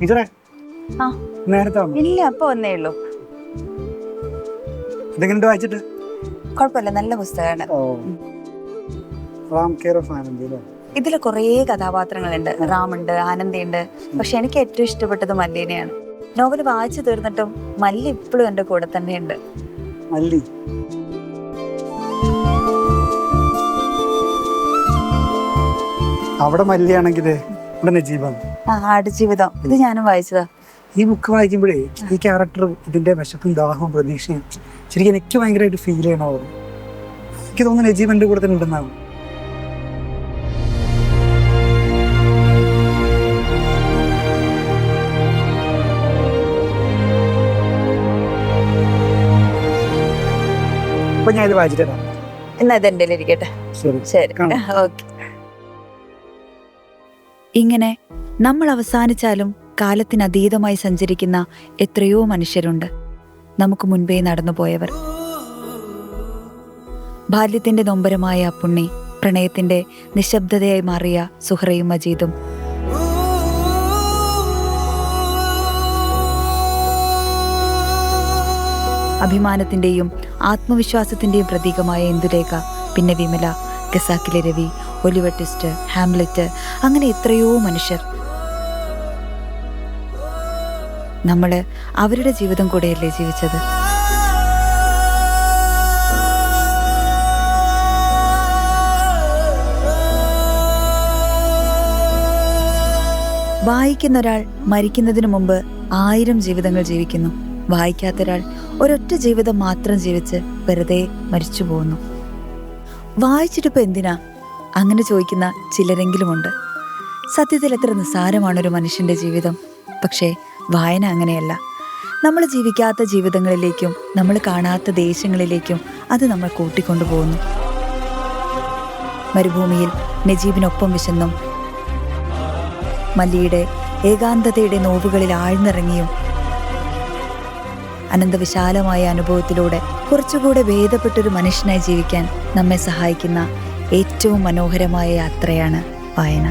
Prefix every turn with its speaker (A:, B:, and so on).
A: ഇതേ
B: ആ
A: നേരത്തെ വന്നു.
B: ഇല്ല, അപ്പൊ വന്നേ ഉള്ളൂ.
A: ഇതെങ്ങനെ വായിച്ചിട്ട്?
B: കുഴപ്പമില്ല, നല്ല പുസ്തകമാണ്.
A: റാം കെയർ ഓഫ് ആനന്ദി അല്ലേ?
B: ഇതിൽ കുറേ കഥാപാത്രങ്ങളുണ്ട്. റാമുണ്ട്, ആനന്ദിയുണ്ട്. പക്ഷെ എനിക്ക് ഏറ്റവും ഇഷ്ടപ്പെട്ടത് മല്ലിനെയാണ്. നോവൽ വായിച്ചു തീർന്നിട്ടും മല്ലി ഇപ്പോഴും എൻ്റെ കൂടെ തന്നെയുണ്ട്.
A: മല്ലി അവിടെ മല്ലിയാണെങ്കിൽ ഇവിടെ നജീബാണ്.
B: ആടുജീവിതം ഇത് ഞാനും വായിച്ചതാ.
A: ഈ ബുക്ക് വായിക്കുമ്പോഴേ ഈ ക്യാരക്ടർ ഇതിന്റെ വിശപ്പും ദാഹവും പ്രതീക്ഷയും ശരിക്കും എനിക്ക് ഭയങ്കരമായിട്ട് ഫീൽ ചെയ്യണോ. എനിക്ക് തോന്നുന്നു നജീബ് എൻ്റെ കൂടെ തന്നെ ഉണ്ടെന്നാണ്. അപ്പൊ ഞാൻ ഇത് വായിച്ചിട്ടാ.
B: എന്നാ ഇത് എൻ്റെ ഇരിക്കട്ടെ. ശരി, ഓക്കെ. ഇങ്ങനെ നമ്മൾ അവസാനിച്ചാലും കാലത്തിനതീതമായി സഞ്ചരിക്കുന്ന എത്രയോ മനുഷ്യരുണ്ട് നമുക്ക് മുൻപേ നടന്നുപോയവർ. ബാല്യത്തിന്റെ നൊമ്പരമായ അപ്പുണ്ണി, പ്രണയത്തിന്റെ നിശബ്ദതയായി മാറിയ സുഹറയും മജീദും, അഭിമാനത്തിന്റെയും ആത്മവിശ്വാസത്തിന്റെയും പ്രതീകമായ ഇന്ദുലേഖ, പിന്നെ വിമല, ഖസാക്കിലെ രവി, ഒലിവർ ട്വിസ്റ്റ്, ഹാംലെറ്റ്, അങ്ങനെ എത്രയോ മനുഷ്യർ. നമ്മള് അവരുടെ ജീവിതം കൂടെയല്ലേ ജീവിച്ചത്? വായിക്കുന്ന ഒരാൾ മരിക്കുന്നതിന് മുമ്പ് 1000 ജീവിതങ്ങൾ ജീവിക്കുന്നു. വായിക്കാത്തൊരാൾ ഒരൊറ്റ ജീവിതം മാത്രം ജീവിച്ച് വെറുതെ മരിച്ചു പോകുന്നു. വായിച്ചിട്ടിപ്പോ എന്തിനാ അങ്ങനെ ചോദിക്കുന്ന ചിലരെങ്കിലുമുണ്ട്. സത്യത്തിൽ എത്ര നിസ്സാരമാണൊരു മനുഷ്യന്റെ ജീവിതം. പക്ഷേ വായന അങ്ങനെയല്ല. നമ്മൾ ജീവിക്കാത്ത ജീവിതങ്ങളിലേക്കും നമ്മൾ കാണാത്ത ദേശങ്ങളിലേക്കും അത് നമ്മൾ കൂട്ടിക്കൊണ്ടു പോകുന്നു. മരുഭൂമിയിൽ നജീബിനൊപ്പം വിശന്നും മല്ലിയുടെ ഏകാന്തതയുടെ നോവുകളിൽ ആഴ്ന്നിറങ്ങിയും അനന്തവിശാലമായ അനുഭവത്തിലൂടെ കുറച്ചുകൂടെ ഭേദപ്പെട്ടൊരു മനുഷ്യനായി ജീവിക്കാൻ നമ്മെ സഹായിക്കുന്ന ഏറ്റവും മനോഹരമായ യാത്രയാണ് വായന.